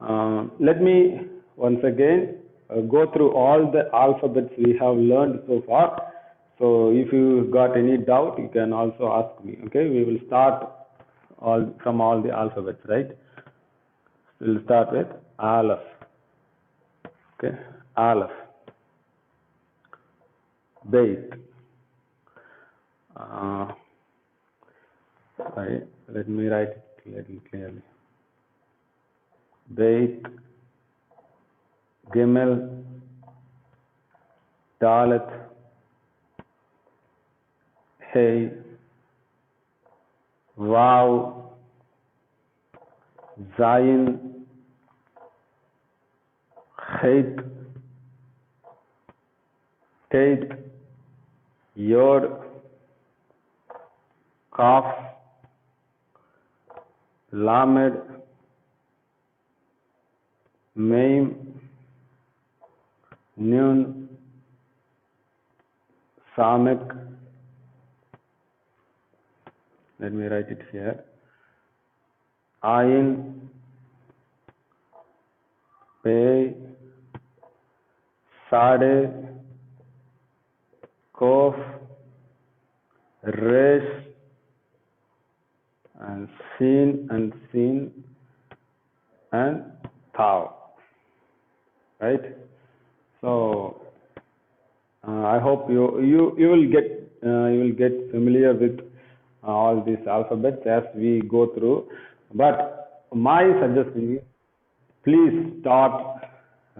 Let me once again go through all the alphabets we have learned so far. So if you got any doubt, you can also ask me. Okay, we will start from all the alphabets, right? We'll start with Aleph. Okay, Aleph. Bait. Sorry, let me write it clearly. Bait, Gimel, Dalet, Hey, Wow, Zayin, Chet, Tate, Yod, Kaf, Lamed, Mem, Nun, Samek. Let me write it here. Ayin, Pei, Sade, Kof, Resh, and Sin and Tau. Right? So I hope you will get familiar with all these alphabets as we go through. But my suggestion is, please start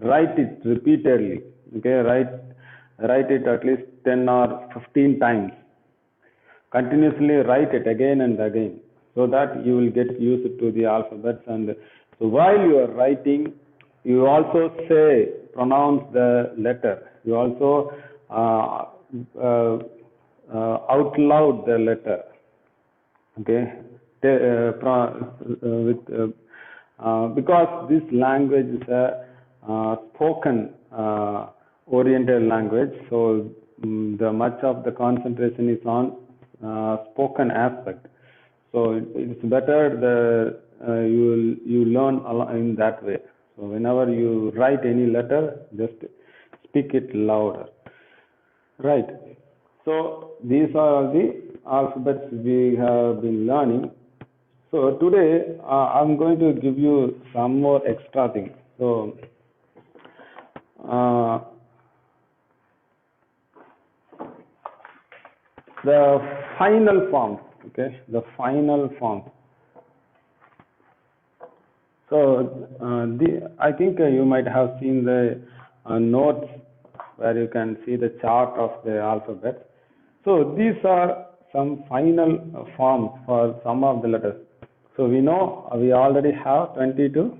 write it repeatedly. Okay, write it at least 10 or 15 times. Continuously write it again and again, so that you will get used to the alphabets. And so while you are writing, you also pronounce the letter. You also out loud the letter. Okay, because this language is a spoken oriented language, so the much of the concentration is on spoken aspect. So it's better you learn in that way. So whenever you write any letter, just speak it louder. Right. So these are the alphabets we have been learning. So today I'm going to give you some more extra things. So the final form. Okay, the final form. So I think you might have seen the notes where you can see the chart of the alphabet. So these are some final forms for some of the letters. So we know we already have 22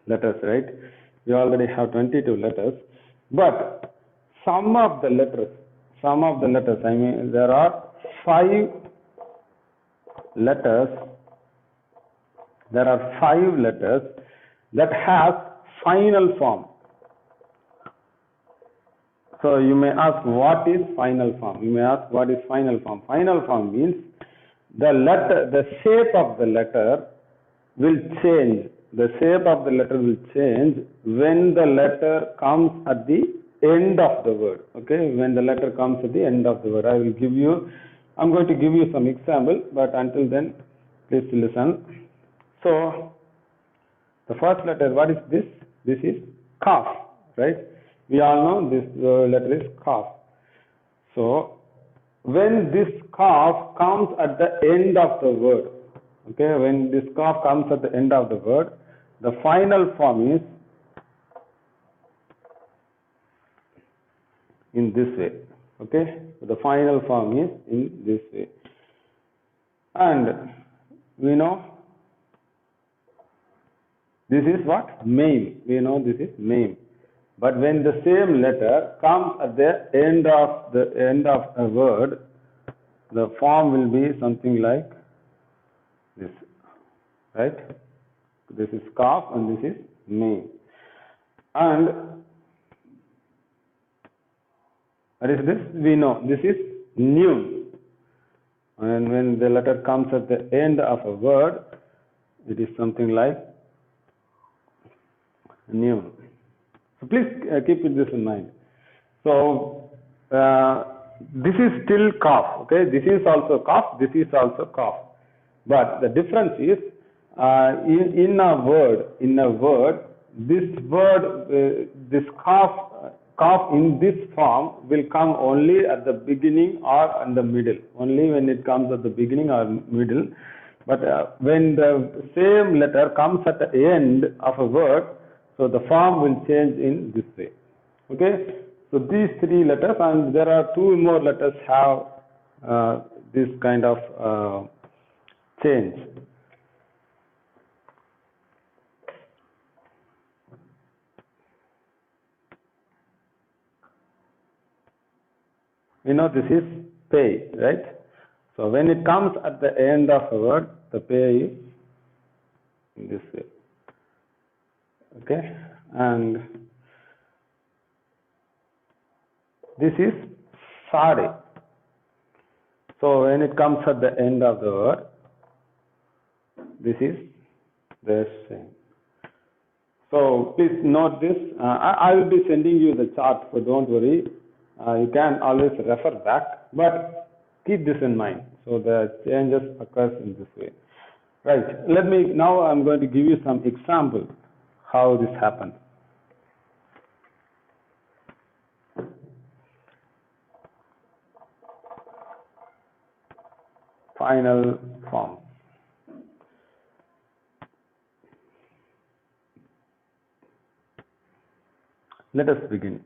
letters, right? We already have 22 letters, but some of the letters, I mean, there are 5 letters. There are 5 letters that have final form. So you may ask, what is final form? You may ask, what is final form? Final form means the shape of the letter will change. The shape of the letter will change when the letter comes at the end of the word. Okay, when the letter comes at the end of the word. I'm going to give you some example, but until then, please listen. So the first letter, what is this? This is Kaf, right? We all know this letter is Kaf. So when this Kaf comes at the end of the word, okay, when this Kaf comes at the end of the word, the final form is in this way. Okay, so the final form is in this way. And we know this is what? Mem. We know this is Mem. But when the same letter comes at the end of a word, the form will be something like this, right? This is Kaf and this is Mem. And what is this? We know this is Nun. And when the letter comes at the end of a word, it is something like Noon. So please keep this in mind. So this is still cough. Okay, this is also cough. This is also cough. But the difference is in a word, this cough in this form will come only at the beginning or in the middle. Only when it comes at the beginning or middle. But when the same letter comes at the end of a word, so the form will change in this way. Okay, so these three letters, and there are two more letters have this kind of change. We know this is pay, right? So when it comes at the end of a word, the pay is in this way. Okay, and this is sade. So when it comes at the end of the word, this is the same. So please note this. I will be sending you the chart, so don't worry. You can always refer back, but keep this in mind. So the changes occurs in this way. Right. Now I'm going to give you some examples how this happens. Final form. Let us begin.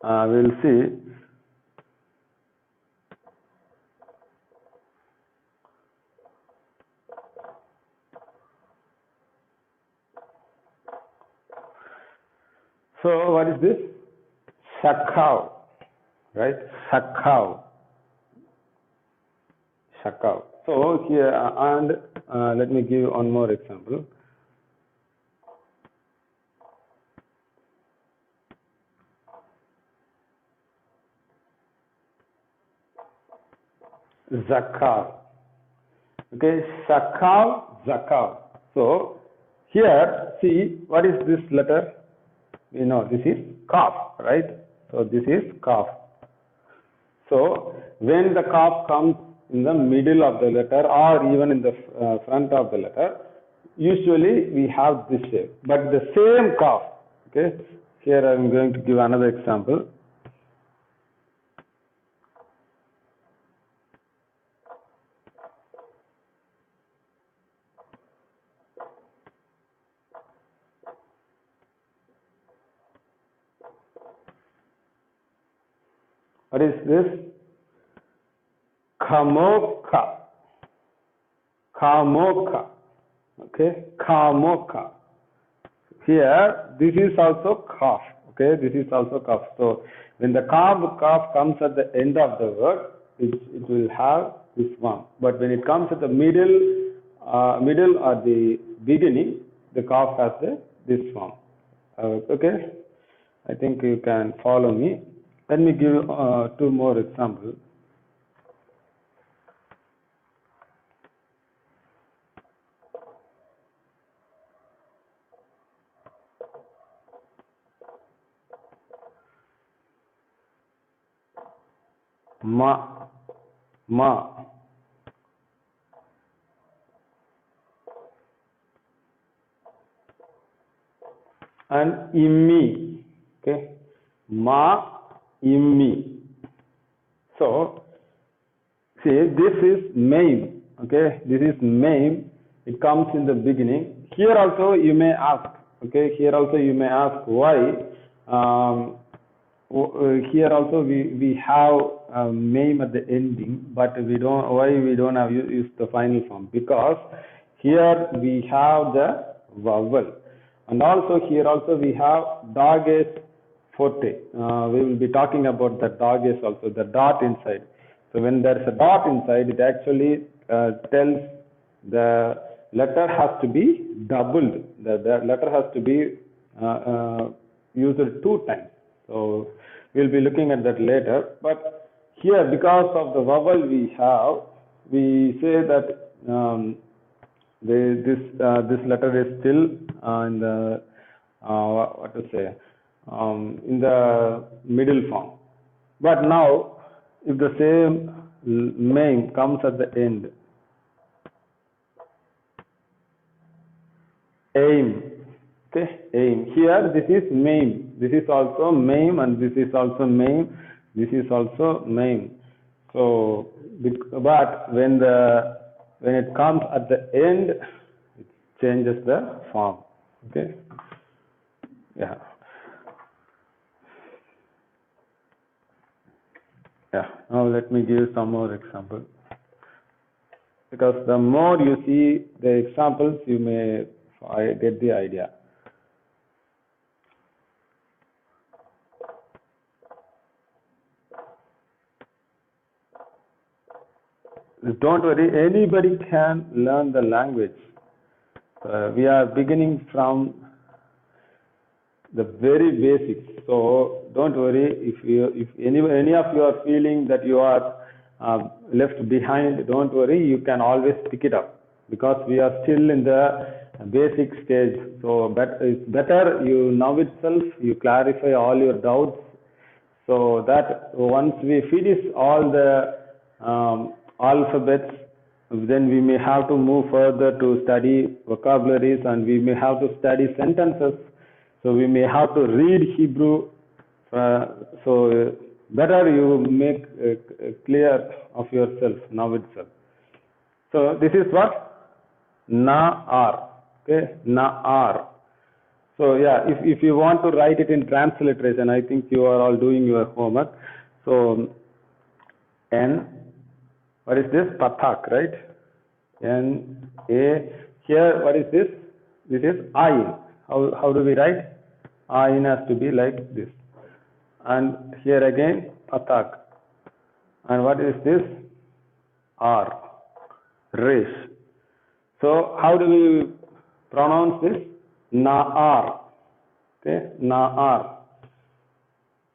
We'll see. So what is this? Shakhav, right? Shakhav. Shakhav. So here, and let me give you one more example. Zakav. Okay, Shakav, Zakav. So here, see, what is this letter? You know, this is Kaf, right? So this is Kaf. So when the Kaf comes in the middle of the letter or even in the front of the letter, usually we have this shape. But the same Kaf, okay? Here I am going to give another example. What is this? Kamoka. Kamoka. Okay, Kamoka. Here, this is also Kaf. Okay, this is also Kaf. So when the Kaf comes at the end of the word, it will have this one. But when it comes at the middle or the beginning, the Kaf has this form. Okay, I think you can follow me. Let me give two more examples. Ma, and immi. Okay, ma, immi. So see, this is maim. Okay, this is maim. It comes in the beginning. Here also you may ask. Okay, here also you may ask why. Here also we have maim at the ending, but we don't. Why we don't have use the final form? Because here we have the vowel, and also here also we have dages forte. We will be talking about the dages also, the dot inside. So when there is a dot inside, it actually tells the letter has to be doubled. The letter has to be used two times. So we'll be looking at that later. But here, because of the vowel we have, we say that this letter is still in the what to say, in the middle form. But now, if the same name comes at the end, aim, okay, aim. Here, this is maim. This is also maim, and this is also maim. This is also maim. So, but when it comes at the end, it changes the form. Okay. Yeah. Yeah. Now let me give some more examples. Because the more you see the examples, you may get the idea. Don't worry, anybody can learn the language. We are beginning from the very basics. So don't worry if any of you are feeling that you are left behind, don't worry, you can always pick it up because we are still in the basic stage. So it's better you now itself you clarify all your doubts, so that once we finish all the alphabets, then we may have to move further to study vocabularies, and we may have to study sentences. So we may have to read Hebrew. So better you make clear of yourself now itself. So this is what? Na-ar. Okay, na-ar. So yeah, if you want to write it in transliteration, I think you are all doing your homework. So N, what is this? Pathak, right? N-A. Here, what is this? This is I. How do we write? Ayin has to be like this. And here again, Pathak. And what is this? R. Resh. So how do we pronounce this? Na-ar. Okay, na-ar.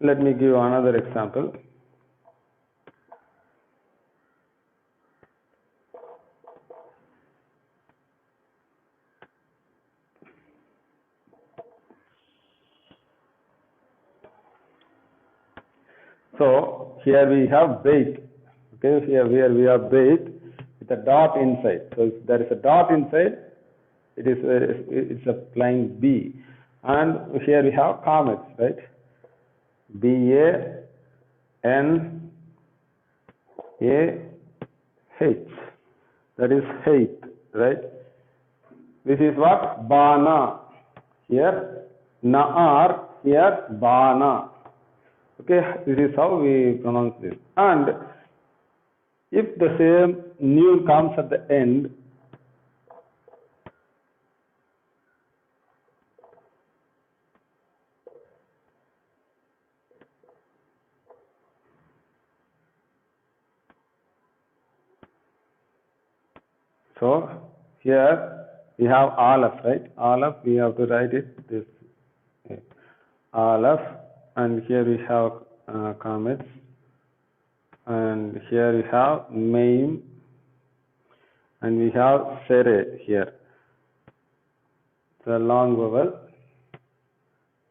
Let me give another example. So here we have bait. Okay, here we have bait with a dot inside. So if there is a dot inside, it's applying B. And here we have comets, right? B-A-N-A-H. That is hate, right? This is what? Bana. Here, Na'ar. Here, Bana. Okay, this is how we pronounce this. And if the same nun comes at the end, so here we have Aleph, right? Aleph, we have to write it this way. Aleph, and here we have comets, and here we have Maim, and we have Sere here. The long vowel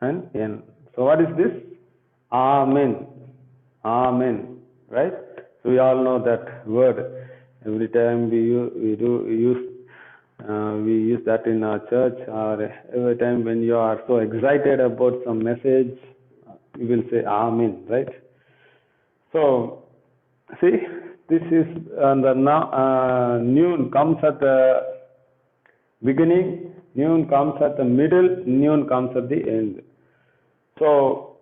and N. So what is this? Amen. Amen. Right? So we all know that word. Every time we use that in our church, or every time when you are so excited about some message, you will say Amen, right? So see, this is the noon comes at the beginning, noon comes at the middle, noon comes at the end. So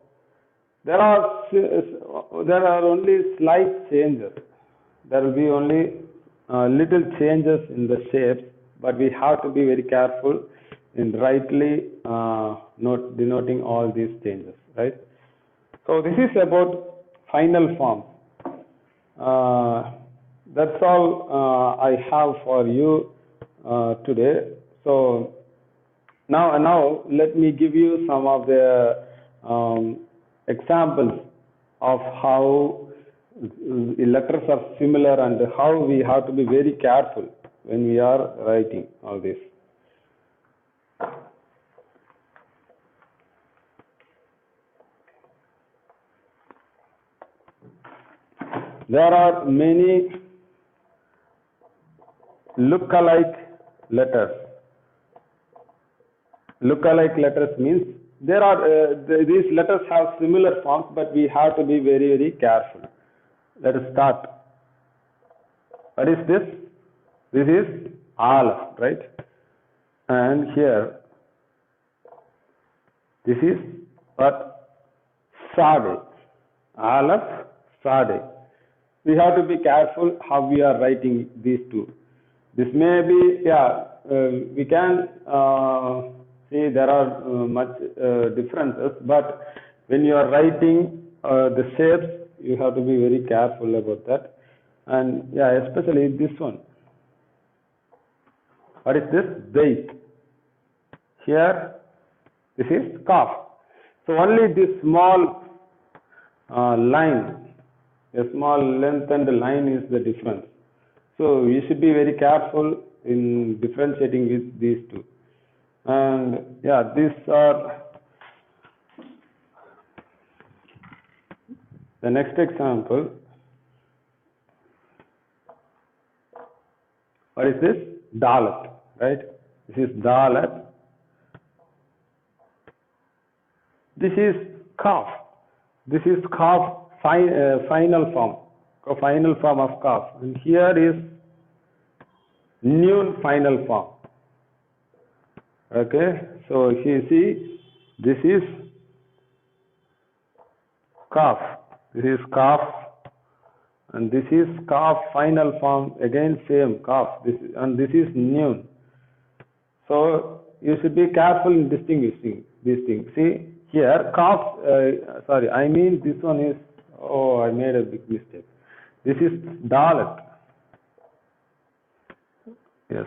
there are only slight changes. There will be only little changes in the shapes, but we have to be very careful in rightly denoting all these changes, right? So this is about final form. That's all I have for you today. So now let me give you some of the examples of how letters are similar and how we have to be very careful when we are writing all this. there are many look-alike letters. Look-alike letters means there are these letters have similar forms, but we have to be very, very careful. Let us start. What is this? This is Aleph, right? And here, this is what? Sade. Aleph, Sade. We have to be careful how we are writing these two. This may be, we can see there are much differences, but when you are writing the shapes, you have to be very careful about that. And especially this one. What is this? Bait. Here, this is Kaf. So only this small line, a small lengthened line is the difference. So you should be very careful in differentiating with these two. And these are the next example. What is this? Dalet, right? This is Dalet. This is Kaf. This is Kaf final form. Final form of Kaf. And here is Nun final form. Okay, so you see, this is Kaf. This is Kaf, and this is Kaf final form. Again, same Kaf. And this is Nun. So you should be careful in distinguishing these things. See here, Kaf. This one is. Oh, I made a big mistake. This is Dalet. Yes.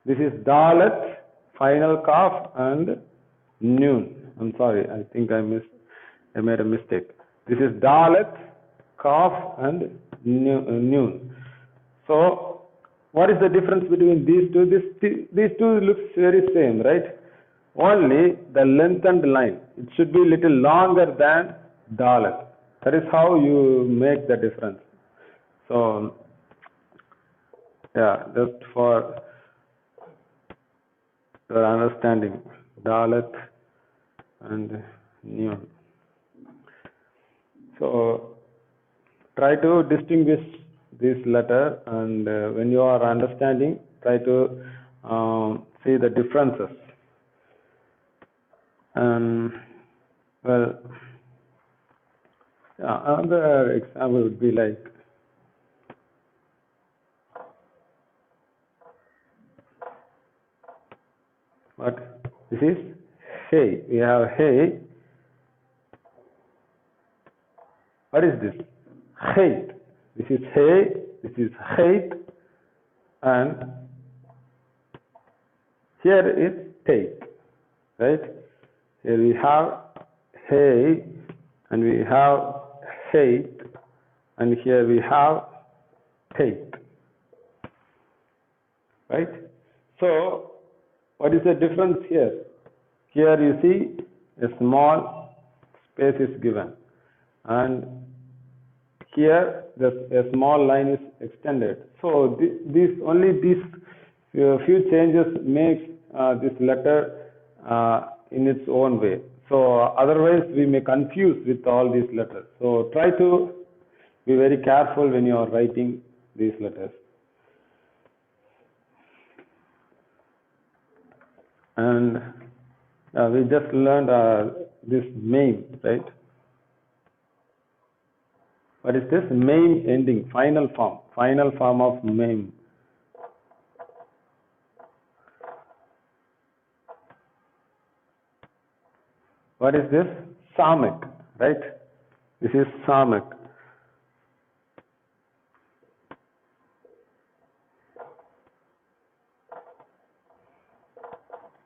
This is Dalet, final Kaf, and Nun. I'm sorry, I think I made a mistake. This is Dalet, Kaf, and Nun. So, what is the difference between these two? These two looks very same, right? Only the lengthened line. It should be little longer than Dalet. That is how you make the difference. So, just for your understanding, Dalet and Nun. So try to distinguish this letter, and when you are understanding, try to see the differences. Another example would be like what? This is Hey. We have Hey. What is this? Hate. This is Hey. This is Hate. And here is Take. Right? Here we have Hey, and we have Hate, and here we have Take. Right? So, what is the difference here? Here you see a small space is given, and here a small line is extended. So only these few changes makes this letter in its own way. So otherwise we may confuse with all these letters. So try to be very careful when you are writing these letters. And we just learned this main, right? What is this? Main ending, final form of main. What is this? Samek, right? This is Samek.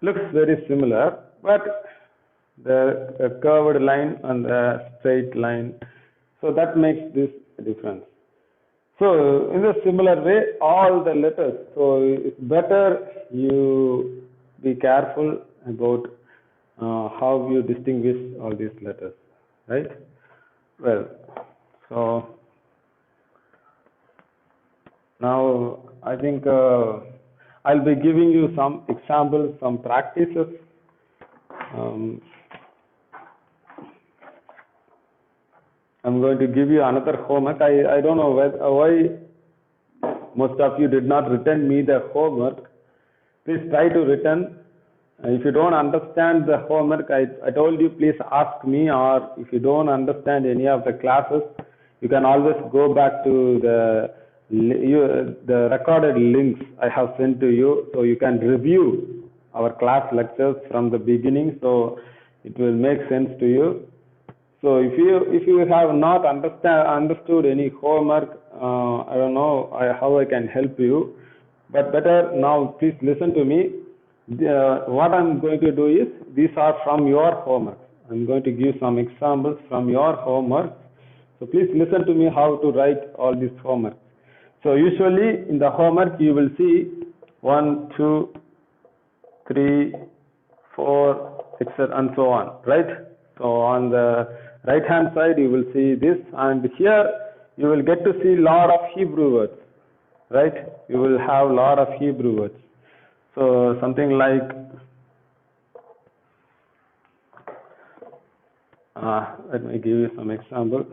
Looks very similar, but the curved line and the straight line, so that makes this difference. So in a similar way, all the letters, so it's better you be careful about how you distinguish all these letters, right? Well, so Now, I think I'll be giving you some examples, some practices. Um, I'm going to give you another homework. I don't know why most of you did not return me the homework. Please try to return. If you don't understand the homework, I told you, please ask me, or if you don't understand any of the classes, you can always go back to the recorded links I have sent to you, so you can review our class lectures from the beginning, so it will make sense to you. So if you have not understood any homework, I don't know how I can help you. But better now, please listen to me. What I'm going to do is, these are from your homework. I'm going to give some examples from your homework. So please listen to me how to write all these homework. So usually in the homework you will see 1, 2, 3, 4, etc. and so on, right? So on the right hand side you will see this, and here you will get to see lot of Hebrew words, right? You will have lot of Hebrew words. So something like let me give you some example.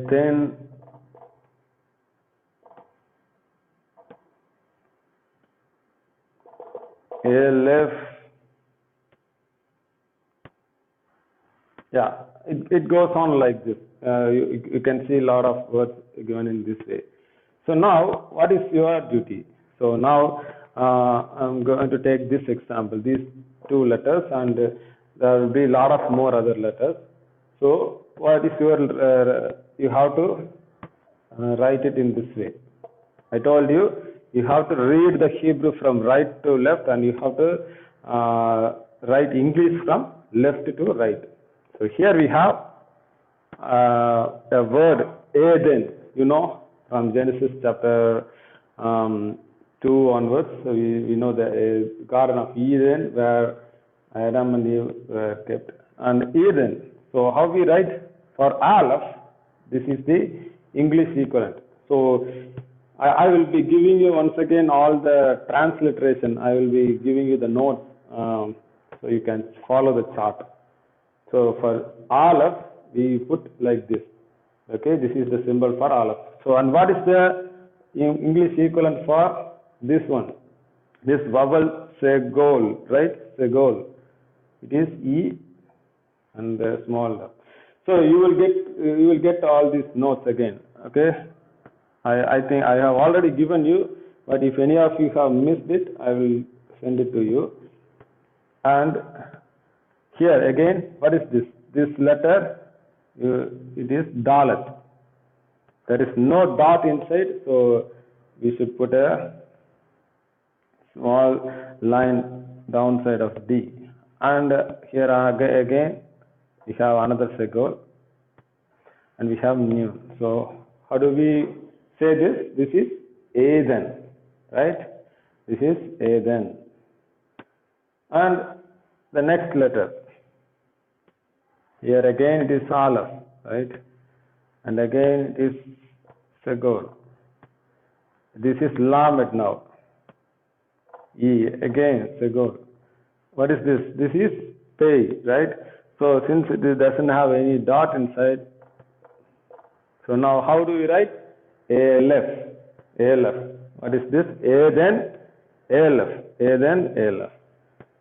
Then Aleph, yeah, it goes on like this. You can see a lot of words given in this way. So now, what is your duty? So now I'm going to take this example, these two letters, and there will be a lot of more other letters. So what is your, you have to write it in this way. I told you, you have to read the Hebrew from right to left, and you have to write English from left to right. So here we have a word, Eden, from Genesis chapter 2 onwards. So we know the Garden of Eden, where Adam and Eve were kept. And Eden, so how we write for Aleph, this is the English equivalent. So I will be giving you once again all the transliteration. I will be giving you the notes, so you can follow the chart. So for Aleph, we put like this. Okay, this is the symbol for Aleph. So, and what is the English equivalent for this one? This vowel Segol, right? Segol. It is E and the small f. So you will get all these notes again. Okay. I think I have already given you, but if any of you have missed it, I will send it to you. And here again, what is this? This letter, it is Dalet. There is no dot inside, so we should put a small line downside of D. And here again, we have another segol, and we have new. So how do we say this? This is Eden, right? This is Eden. And the next letter, here again it is Aleph, right? And again it is Segol. This is Lamed now. E, again Segol. What is this? This is Pei, right? So since it doesn't have any dot inside, so now how do we write? Aleph. Aleph. What is this? Eden, Aleph. Eden, Aleph.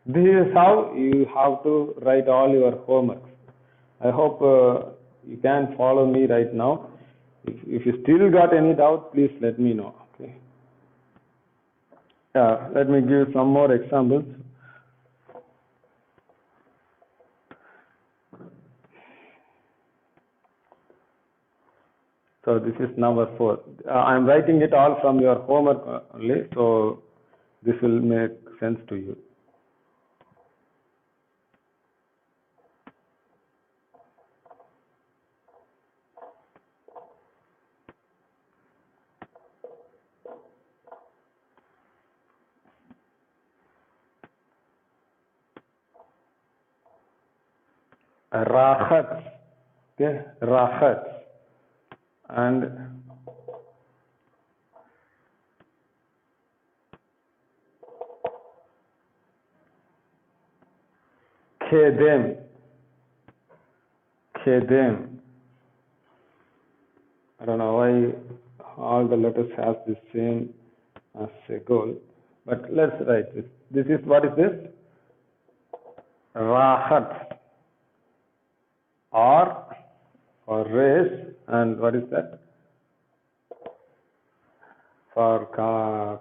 This is how you have to write all your homeworks. I hope you can follow me right now. If you still got any doubt, please let me know. Okay. Yeah, let me give some more examples. So this is number 4. I am writing it all from your homework only, so this will make sense to you. rahat, okay, rahat, and khedem, khedem. I don't know why all the letters have the same as a goal, but let's write this. This is, what is this? Rahat, R for race, and what is that? For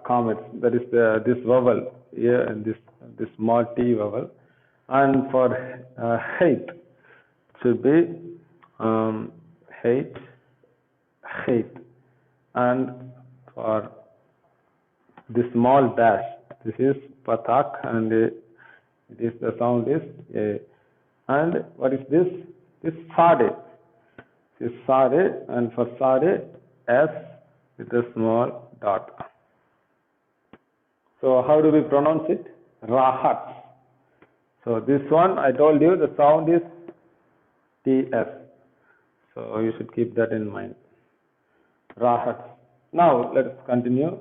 comets, that is this vowel here, and this small t vowel, and for height should be height, height, and for the small dash, this is patak, and it is, the sound is a. And what is this? This sade. This is sade, and for sade, S with a small dot. So how do we pronounce it? Rahat. So this one, I told you, the sound is TS. So you should keep that in mind. Rahat. Now let's continue.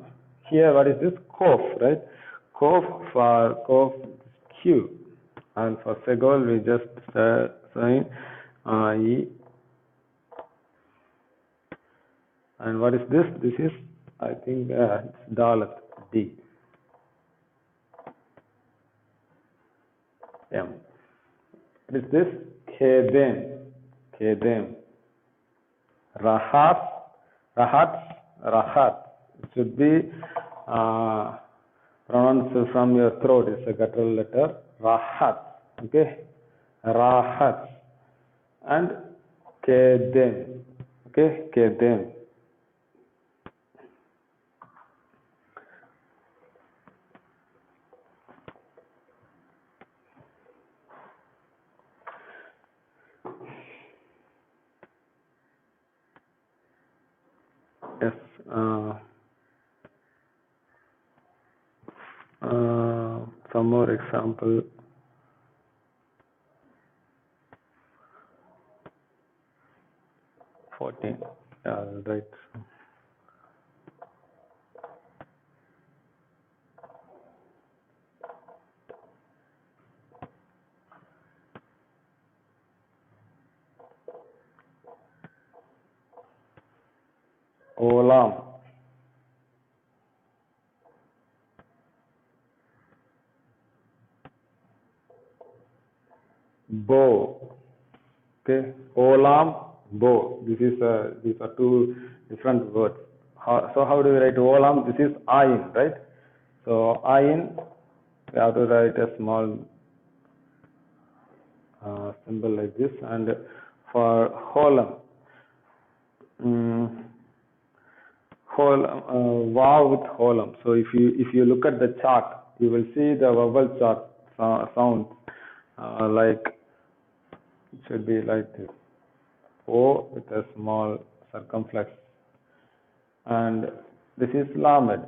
Here, what is this? Kof, right? Kof, for kof, Q. And for segol, we just sign E. And what is this? This is, I think, Dalat, D. M. What is this? Khedem, Khedem. Rahat, Rahat, Rahat. It should be pronounced from your throat. It's a guttural letter. Rahat. Okay? Rahat. And Khedem. Okay? Khedem. Yes. Some more example. Yeah, right. Olam. Bow. Okay. Olam, bow. These are two different words. So how do we write olam? This is ayin, right? So ayin, we have to write a small symbol like this. And for holam, wow with holam. So if you look at the chart, you will see the vowel chart sound like, it should be like this. O with a small circumflex, and this is lamed,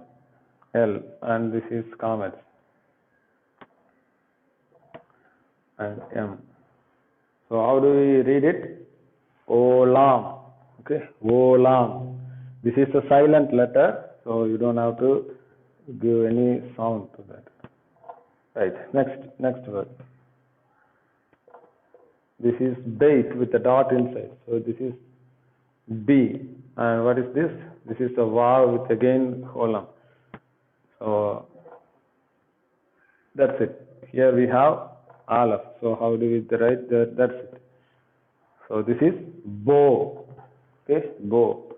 L, and this is comet, and M. So how do we read it? Olam. Okay, olam. This is a silent letter, so you don't have to give any sound to that. Right. Next word. This is bait with a dot inside. So this is B. And what is this? This is a vav with again holam. So that's it. Here we have aleph. So how do we write that? That's it. So this is bow. Okay, bow.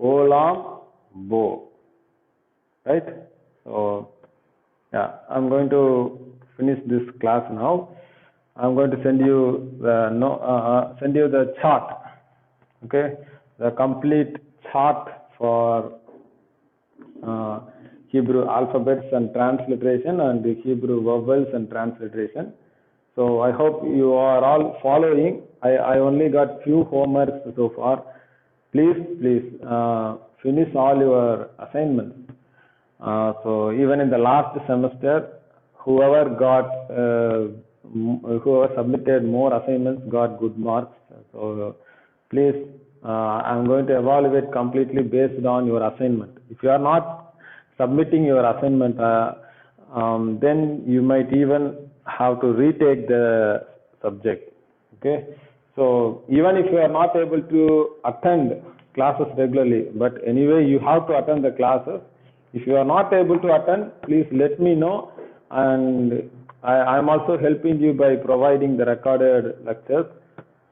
Olam, bow. Right? So yeah, I'm going to finish this class now. I'm going to send you the chart. Okay, the complete chart for Hebrew alphabets and transliteration, and the Hebrew vowels and transliteration. So I hope you are all following. I only got few homeworks so far. Please finish all your assignments. So even in the last semester, whoever got whoever submitted more assignments got good marks. So please, I'm going to evaluate completely based on your assignment. If you are not submitting your assignment, then you might even have to retake the subject. Okay, so even if you are not able to attend classes regularly, but anyway you have to attend the classes. If you are not able to attend, please let me know, and I am also helping you by providing the recorded lectures.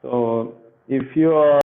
So if you are